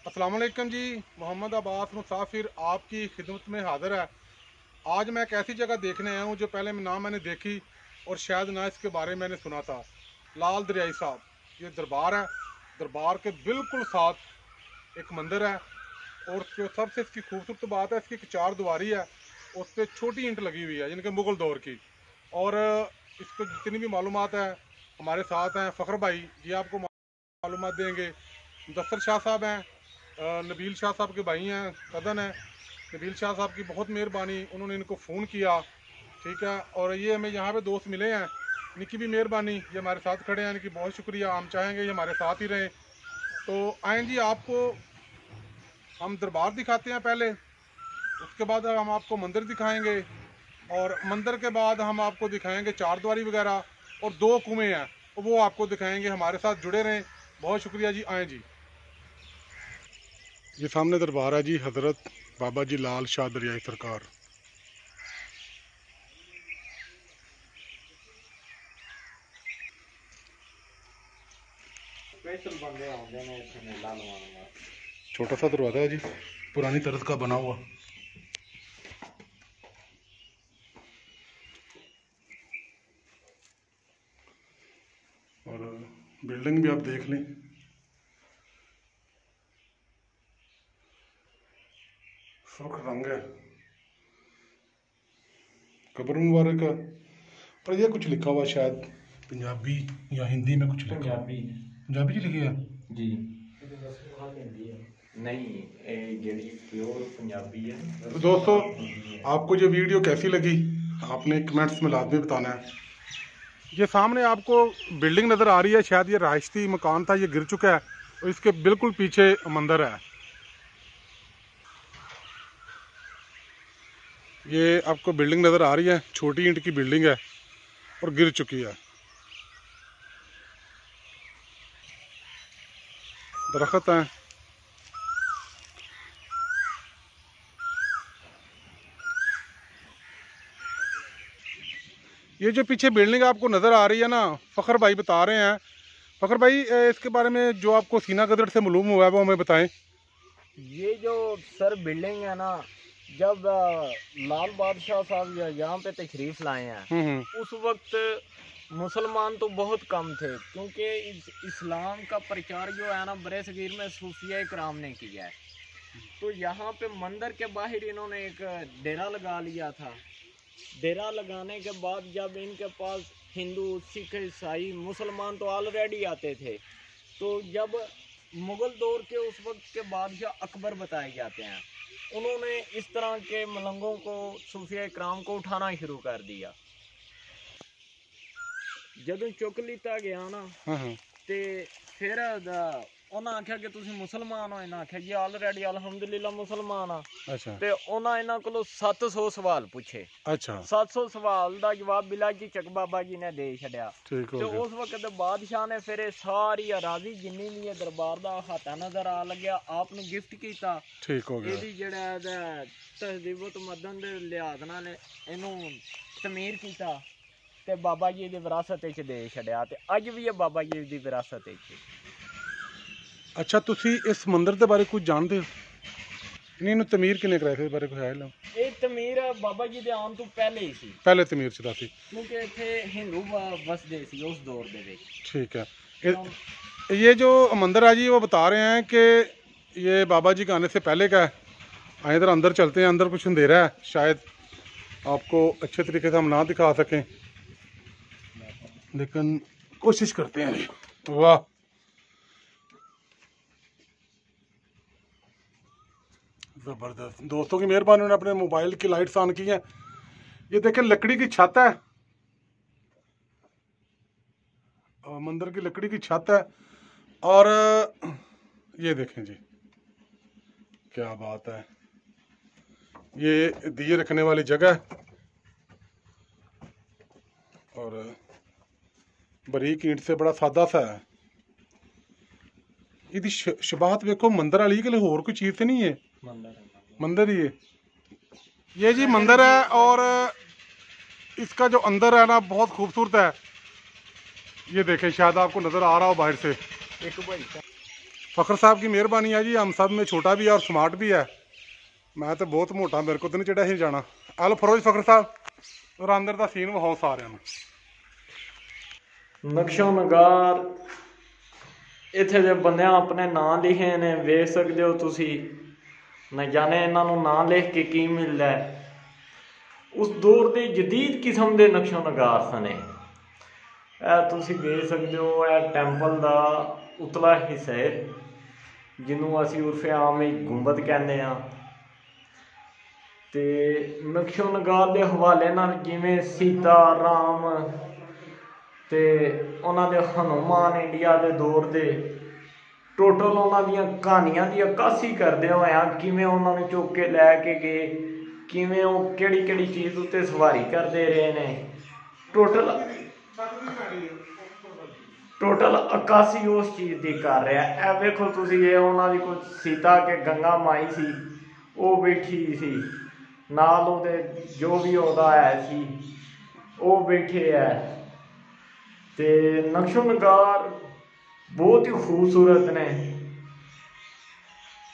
अस्सलाम वालेकुम जी। मोहम्मद अब्बास मुसाफिर आपकी खिदमत में हाज़िर है। आज मैं एक ऐसी जगह देखने आया हूँ जो पहले ना मैंने देखी और शायद ना इसके बारे में मैंने सुना था। लाल दरियाई साहब, ये दरबार है। दरबार के बिल्कुल साथ एक मंदिर है और जो सबसे इसकी खूबसूरत बात है, इसकी एक चार दीवारी है, उस पर छोटी ईंट लगी हुई है, यानी कि मुगल दौर की। और इसको जितनी भी मालूमात है हमारे साथ हैं फ़खर भाई, ये आपको मालूमात देंगे। मुदस्सर शाह साहब हैं, नबील शाह साहब के भाई हैं, कज़न हैं। नबील शाह साहब की बहुत मेहरबानी, उन्होंने इनको फ़ोन किया, ठीक है। और ये हमें यहाँ पे दोस्त मिले हैं, इनकी भी मेहरबानी, ये हमारे साथ खड़े हैं, इनकी बहुत शुक्रिया। हम चाहेंगे ये हमारे साथ ही रहें। तो आएँ जी, आपको हम दरबार दिखाते हैं पहले, उसके बाद हम आपको मंदिर दिखाएंगे और मंदिर के बाद हम आपको दिखाएंगे चार द्वारी वगैरह और दो कुएँ हैं, वो आपको दिखाएंगे। हमारे साथ जुड़े रहें। बहुत शुक्रिया जी। आएँ जी। ये सामने दरबार है जी, हज़रत बाबा जी लाल शाह दरियाई सरकार। छोटा सा दरवाज़ा है जी, पुरानी तर्ज का बना हुआ। और बिल्डिंग भी आप देख लें, सुर्ख रंग है, कब्र मुबारक है। और ये कुछ लिखा हुआ शायद पंजाबी या हिंदी में कुछ लिखा। पंजाबी जी लिखी है जी। नहीं, जेडी प्योर पंजाबी है। तो दोस्तों, आपको ये वीडियो कैसी लगी आपने कमेंट्स में लाजमी बताना है। ये सामने आपको बिल्डिंग नज़र आ रही है, शायद ये रहायशी मकान था, ये गिर चुका है और इसके बिल्कुल पीछे मंदिर है। ये आपको बिल्डिंग नज़र आ रही है, छोटी ईंट की बिल्डिंग है और गिर चुकी है। दरख्त हैं, ये जो पीछे बिल्डिंग आपको नज़र आ रही है ना, फ़खर भाई बता रहे हैं। फ़खर भाई, इसके बारे में जो आपको सीना गदर से मालूम हुआ है वो हमें बताएं। ये जो सर बिल्डिंग है ना, जब लाल बादशाह साहब यहाँ पे तशरीफ लाए हैं, उस वक्त मुसलमान तो बहुत कम थे, क्योंकि इस्लाम का प्रचार जो है ना बरे सगीर में सूफिया इकराम ने किया है। तो यहाँ पे मंदिर के बाहर इन्होंने एक डेरा लगा लिया था। डेरा लगाने के बाद जब इनके पास हिंदू, सिख, ईसाई, मुसलमान तो ऑलरेडी आते थे, तो जब मुगल दौर के उस वक्त के बादशाह अकबर बताए जाते हैं, उन्होंने इस तरह के मलंगों को, सूफिया इकराम को उठाना शुरू कर दिया। जदों चुक लिया गया ना, ते फिर उन्हें आख्या कि तुसीं मुसलमान हो। इन्हें आख्या जी ऑलरेडी अलहमदुलिल्लाह मुसलमान आ। अच्छा। ते उन्हें इन्हां कोलों 700 सवाल पूछे। अच्छा। 700 सवाल का जवाब बिलाजी चक बाबा जी ने दे छड़िया। ठीक हो ते गया। उस वक्त बादशाह ने फिर सारी अराजी जिन्नी भी दरबार का हाथा नजर आ लग्या, आपने गिफ्ट किया। ठीक हो गया। ਇਹਦੀ ਜਿਹੜਾ ਤਹਜ਼ੀਬਤ ਮਦਨ ਦੇ ਲਿਹਾਜ਼ ਨਾਲ ਇਹਨੂੰ ਤਮੀਰ ਕੀਤਾ ਤੇ ਬਾਬਾ ਜੀ ਦੀ ਵਿਰਾਸਤ ਵਿੱਚ ਦੇ ਛੜਿਆ ਤੇ ਅੱਜ ਵੀ ਇਹ ਬਾਬਾ ਜੀ ਦੀ ਵਿਰਾਸਤ ਵਿੱਚ। अच्छा, तुसी इस मंदिर के बारे कुछ जानते हो? नहीं, इन्हू तमीर किने कराए थे, इस बारे कोई है ना? ਇਹ ਤਮੀਰ ਬਾਬਾ ਜੀ ਦੇ ਆਉਣ ਤੋਂ ਪਹਿਲੇ ਹੀ ਸੀ, पहले तमीर चला सी। ਕਿਉਂਕਿ ਇੱਥੇ ਹਿੰਦੂ ਵਸਦੇ ਸੀ ਉਸ ਦੌਰ ਦੇ ਵਿੱਚ। ठीक है। ये जो मंदिर है जी, वो बता रहे हैं कि ये बाबा जी के आने से पहले का है। आए इधर अंदर चलते हैं, अंदर कुछ अंधेरा है, शायद आपको अच्छे तरीके से हम ना दिखा सकें, लेकिन कोशिश करते हैं। वाह, ज़बरदस्त। दोस्तों की मेहरबानी, उन्होंने अपने मोबाइल की लाइट्स ऑन की हैं। ये देखें, लकड़ी की छत है, मंदिर की लकड़ी की छत है। और ये देखें जी, क्या बात है। ये दिए रखने वाली जगह है और बरीक ईंट से बड़ा सादा सा है। ਇਹਦੀ शबाहत देखो मंदिर वाली कि होर कोई चीज़ तो नहीं है? मंदिर ही है ये जी, मंदिर है। और इसका जो अंदर है ना, बहुत खूबसूरत है। ये देखें, शायद आपको नज़र आ रहा हो बाहर से। फ़खर साहब की मेहरबानी है जी, हम सब में छोटा भी है और स्मार्ट भी है। मैं तो बहुत मोटा, मेरे को तो नहीं चढ़ा ही जाना। आलो फरोज फ़खर साहब और अंदर का सीन विखाओ सारे नक्शो नगार इत्थे दे बंदियां अपने नाम लिखे ने, वेख सकते हो तुसी। न जाने इन्हों नाम लिख के की मिलता है। उस दौर के जदीद किस्म के नक्शो नगार सने। तुसी देख सकते हो, यह टैंपल का उतला हिस्सा है जिन्हों असी उर्फे आम गुंबद कहते हैं। तो नक्शो नगार के हवाले नाल जिमें सीता राम ते उन्होंने हनुमान इंडिया के दौर के टोटल उन्होंने कहानियां की अक्कासी करदे होया किवें उन्होंने चुक के लैके गए, किवें वो केड़ी केड़ी चीज़ उत्ते सवारी करते रहे ने। टोटल अक्कासी उस चीज़ की कर रहा है। ए वेखो तुसी, ये उन्होंने कुछ सीता के गंगा माई सी वो बैठी सी नाल, ओहदे जो भी ओहदा है सी वो बैठे है। ते नक्शो नगार बहुत ही खूबसूरत ने।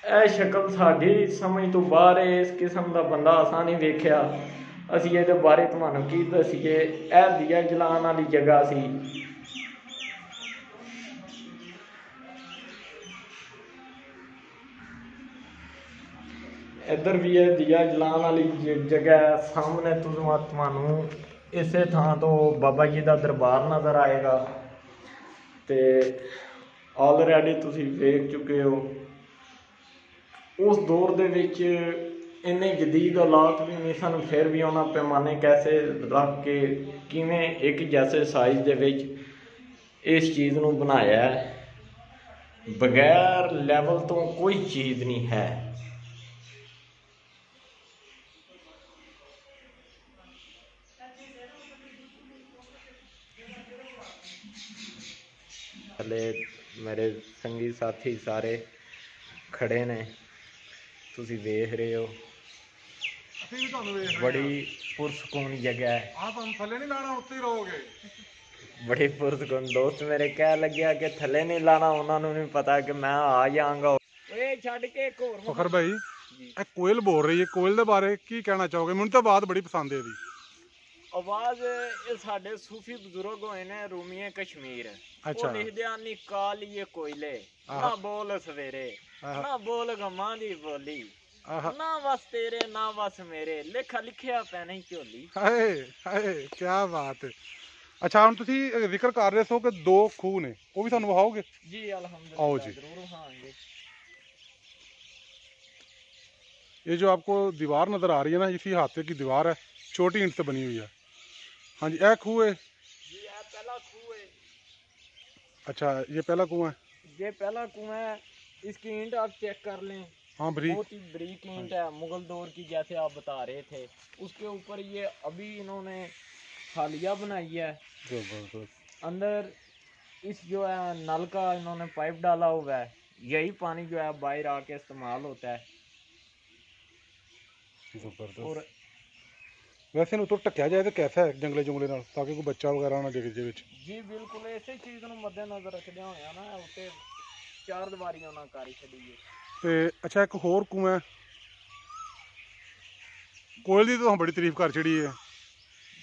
यह शक्ल साड़ी समझ तो बाहर है, इस किस्म का बंदा असा नहीं वेख्या। असी ये बारे तुहानू की दसीए। यह दिया जलाने वाली जगह सी। इधर भी है दिया जलाने वाली जगह। सामने तुहानू इस थां तो बाबा जी का दरबार नज़र आएगा। तो ऑलरेडी तुसी देख चुके हो उस दौर दे विच इन्ने जदीद हालात भी नहीं सन, फिर भी उन्होंने पैमाने कैसे रख के किवें एक जैसे साइज दे विच इस चीज़ नूं बनाया है। बगैर लैवल तो कोई चीज़ नहीं है। थले मेरे संगी साथी सारे खड़े ने, तुसी देख रहे हो। बड़ी पुरसकून जगह है। आप हम थले नहीं लाना, उत्ते ही रहोगे। बड़ी पुरसकून। दोस्त मेरे कह लग्या कि थले नहीं लाना, उन्होंने नहीं पता कि मैं आ जाऊंगा। फ़खर भाई ਇਹ कोयल बोल रही है, कोयल के बारे की कहना चाहोगे? मैंने तो बात बड़ी पसंद है। आवाज ये साडे सूफी बुजुर्ग होए ने रूमीए कश्मीर। अच्छा। वो लिखदे आ नी कालिए कोयले ना बोल सवेरे ना बोल गमां दी बोली ना बस तेरे ना बस मेरे लिखा लिखिया पैने झोली। हाय हाय क्या बात है। अच्छा हम तुसी जिक्र कर रहे सो कि दो खूह ने, वो भी सानू विखाओगे? जी अल्हम्दुलिल्लाह, आओ जी। जरूर विखाएंगे। ये जो आपको दीवार नज़र आ रही है ना, इसी हादसे की दीवार है, छोटी ईंट से बनी हुई है। हाँ जी, यह खूह है जी, यह पहला खूह है। अच्छा, ये पहला कुआं है। ये पहला कुआं है। इसकी ईंट आप चेक कर लें। हाँ, बरीक। बहुत ही बरीक ईंट है, मुगल दौर की, जैसे आप बता रहे थे। उसके ऊपर ये अभी इन्होंने हालिया बनाई है। जबरदस्त। अंदर इस जो है नल का इन्होंने पाइप डाला हुआ है, यही पानी जो है बाहर आके इस्तेमाल होता है। जबरदस्त। और वैसे इन तो ढक्या जाए तो कैसा है जंगले जुंगले नाल, ताकि कोई बच्चा वगैरह ना डिग जाए। जी बिल्कुल, इसे चीज़ ਨੂੰ मद्देनजर रखदे होया ना उत्ते चार दीवारियां ना करी छड़ी है। ते अच्छा एक होर कुआं है, कोयल की तो हम बड़ी तारीफ कर छड़ी है,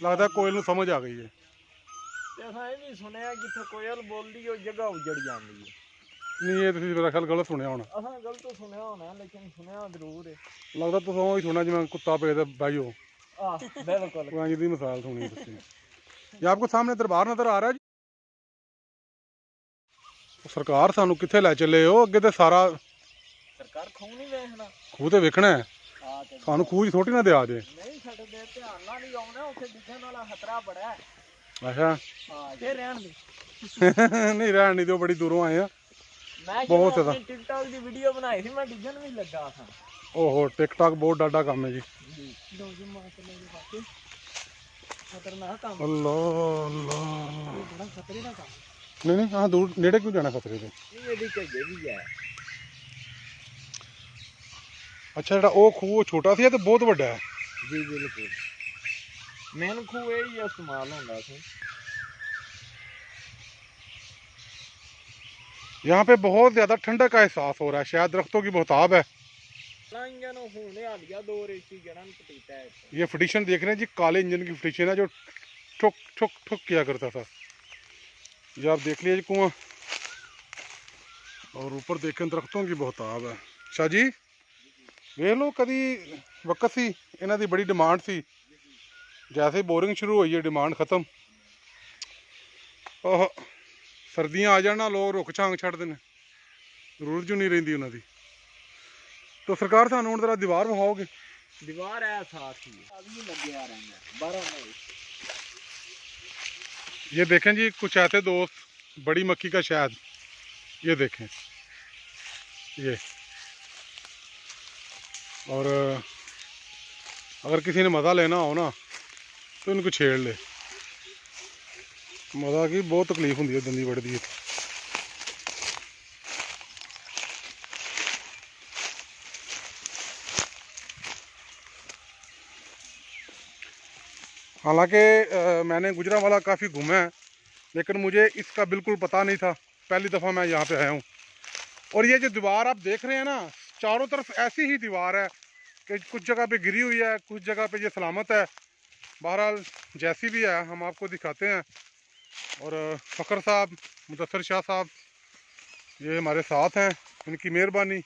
लगता कोयल नूं समझ आ गई है। ते असां ये भी सुनया कि जिथे कोयल बोलदी है जगह उजड़ जाती है। नहीं, ये तुसीं मेरा ख्याल गलत सुनिया होना। असां गलत सुनया होना, लेकिन सुनया जरूर है। लगता तुस ही सुना जिवें कुत्ता पे बाई हो। बिल्कुल। कुआं की मिसाल सुनी तुसीं। ये आपको सामने दरबार नजर आ रहा है जी। सरकार सानू कित्थे लै चले हो? अगे तो सारा सरकार खूह नहीं वेखना। खूह तो वेखना है, सानू खूह च सोटी ना दिया जे। नहीं छड्डदे, ध्यान नाल ही आउणा, उत्थे डिग्गण वाला खतरा बड़ा है। अच्छा। हां, ये रहन दे। नहीं रहन नहीं दो, बड़ी दूरों आए हैं। मैं बहुत जो ज्यादा अपनी टिकटॉक की वीडियो बनाई थी, मैं डिग्गण भी लगा था। ओहो, टिकटॉक बहुत डाडा काम है जी। दो जी मार के मेरे पास खतरनाक काम। अल्लाह अल्लाह। ये बड़ा खतरे का काम। नहीं नहीं, हाँ दूर नेड़े क्यों जाना खतरे से? ये भी कहिए भी है। अच्छा, जेड़ा ओ खूह छोटा सी है तो बहुत बड़ा है। जी बिल्कुल, मेन खूह यही इस्तेमाल होंदा सी। यहाँ पे बहुत ज़्यादा ठंडक का एहसास हो रहा है, शायद दरख्तों की बहुताब है। ये फटिशन देख रहे हैं जी, काले इंजन की फटिशन है जो ठुक ठुक ठुक किया करता था। ये आप देख लीजिए कुआं, और ऊपर देखें दरख्तों की बहुताब है। शाह जी वेख लो, कभी वक्त सी इन्हां दी बड़ी डिमांड सी, जैसे बोरिंग शुरू हुई है डिमांड खत्म। और सर्दियाँ आ जाना लोग रुख छांग छड़ देने, जरूरत जो नहीं रही उन्होंने। तो सरकार सानू हुण जरा दीवार विखाओगे? दीवार है साथ ही अभी लगे आ रहे हैं 12 में। ये देखें जी कुछ ऐसे दोस्त, बड़ी मक्की का शहद, ये देखें ये। और अगर किसी ने मज़ा लेना हो ना तो इनको छेड़ ले, मज़ा की बहुत तकलीफ होंगी है, दंदी बढ़ती है। हालांकि मैंने गुजरांवाला काफ़ी घूमा है, लेकिन मुझे इसका बिल्कुल पता नहीं था, पहली दफ़ा मैं यहाँ पे आया हूँ। और ये जो दीवार आप देख रहे हैं ना, चारों तरफ ऐसी ही दीवार है कि कुछ जगह पे गिरी हुई है, कुछ जगह पे ये सलामत है। बहरहाल जैसी भी है हम आपको दिखाते हैं। और फ़खर साहब, मुदस्सर शाह साहब ये हमारे साथ हैं, इनकी मेहरबानी।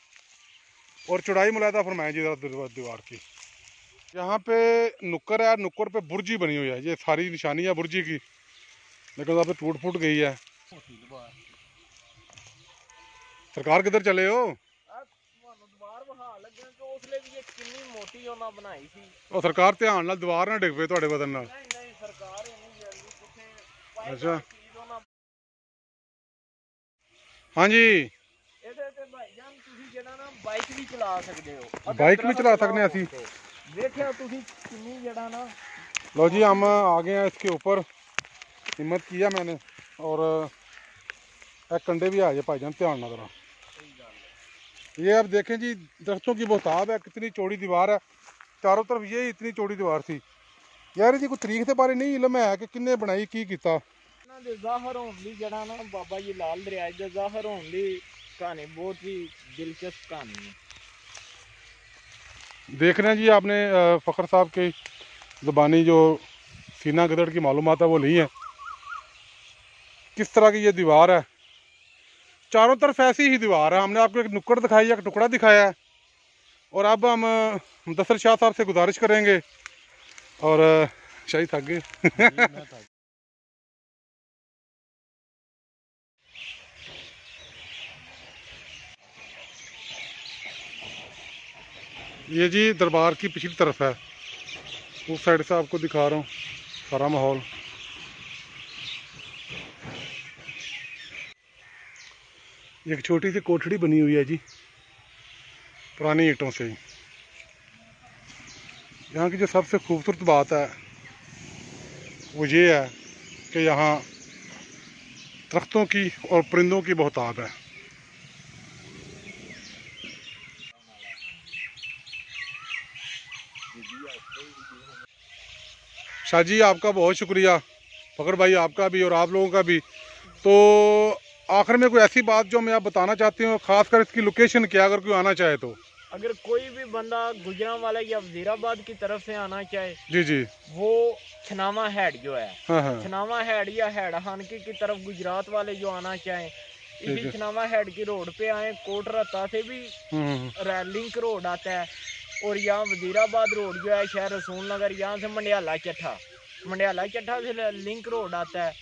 और चौड़ाई मुलायदा फरमाएं जी दीवार की। यहाँ पे नुक्कर है, नुक्कर पे बुर्जी बनी हुई है, ये सारी निशानी है बुर्जी की, लेकिन यहाँ पे टूट फूट गई है। सरकार किधर चले हो? और सरकार ध्यान नाल दीवार ना डिग पे तुहाडे बदन नाल। अच्छा हाँ जी, बाइक भी चला सकते हो, बाइक भी चला सकते हैं असी। लो जी हम आ गए हैं इसके ऊपर, हिम्मत किया मैंने। और एक कंडे भी आ जाए भाईजान, ध्यान ना जरा। ये अब देखें जी दरख्तों की बहुताब है, कितनी चौड़ी दीवार है, चारों तरफ ये इतनी चौड़ी दीवार थी। यार जी कोई तरीक के बारे नहीं इलम है कि किन्ने बनाई की कीता। ज़ाहिर होने दी जड़ा ना बाबा जी लाल दरिया दे ज़ाहिर होने दी कहानी बहुत ही दिलचस्प कहानी है। देख रहे हैं जी आपने फ़खर साहब की ज़ुबानी जो सीना गदड़ की मालूमात है वो नहीं है। किस तरह की ये दीवार है, चारों तरफ ऐसी ही दीवार है। हमने आपको एक नुक्कड़ दिखाई है, एक टुकड़ा दिखाया है। और अब हम मुदस्सर शाह साहब से गुजारिश करेंगे। और शाही थक गए। ये जी दरबार की पिछली तरफ है, उस साइड से आपको दिखा रहा हूँ सारा माहौल। एक छोटी सी कोठड़ी बनी हुई है जी पुरानी ईंटों से। यहाँ की जो सबसे खूबसूरत बात है वो ये है कि यहाँ दरख्तों की और परिंदों की बहुताब है। शाह जी आपका बहुत शुक्रिया, फ़खर भाई आपका भी और आप लोगों का भी। तो आखिर में कोई ऐसी बात जो मैं आप बताना चाहती हूँ, खासकर इसकी लोकेशन क्या, अगर कोई आना चाहे तो? अगर कोई भी बंदा गुजरांवाला या वजीराबाद की तरफ से आना चाहे जी जी, वो छनावा हेड जो है, हाँ हाँ, छनावा हेड या हेड हानकी की तरफ गुजरात वाले जो आना चाहें इसी छनावा हेड की रोड पे आए। कोट रत्ता से भी लिंक रोड आता है। और यहाँ वजीराबाद रोड जो है शहर रसूल नगर, यहाँ से मंडियाला चट्ठा, मंडियाला चट्ठा से लिंक रोड आता है।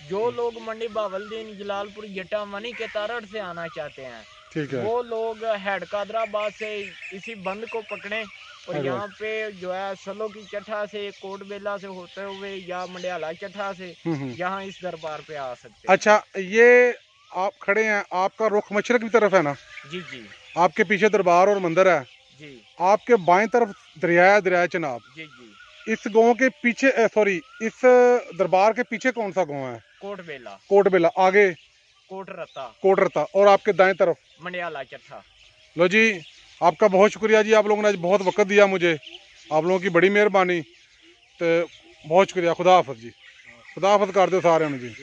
जो लोग मंडी बावलदीन जलालपुर जट्टा मनी के तारड़ से आना चाहते हैं ठीक है, वो लोग हेड कादराबाद से इसी बंद को पकड़े और यहाँ पे जो है सलो की चट्ठा से, कोट बेला से होते हुए या मंडियाला चट्ठा से यहाँ इस दरबार पे आ सकते हैं। अच्छा ये आप खड़े हैं, आपका रुख मशरक की तरफ है ना? जी जी। आपके पीछे दरबार और मंदिर है जी। आपके बाएं तरफ दरिया चनाब। जी जी। इस गांव के पीछे सॉरी इस दरबार के पीछे कौन सा गांव है? कोट बेला। कोट बेला, आगे कोट रत्ता। कोट रत्ता, और आपके दाएं तरफ मंडियाला चट्ठा। लो जी आपका बहुत शुक्रिया जी, आप लोगों ने आज बहुत वक्त दिया मुझे, आप लोगों की बड़ी मेहरबानी। तो बहुत शुक्रिया, खुदा हाफिज़ जी, खुदा हाफिज़ कर दो सारे जी।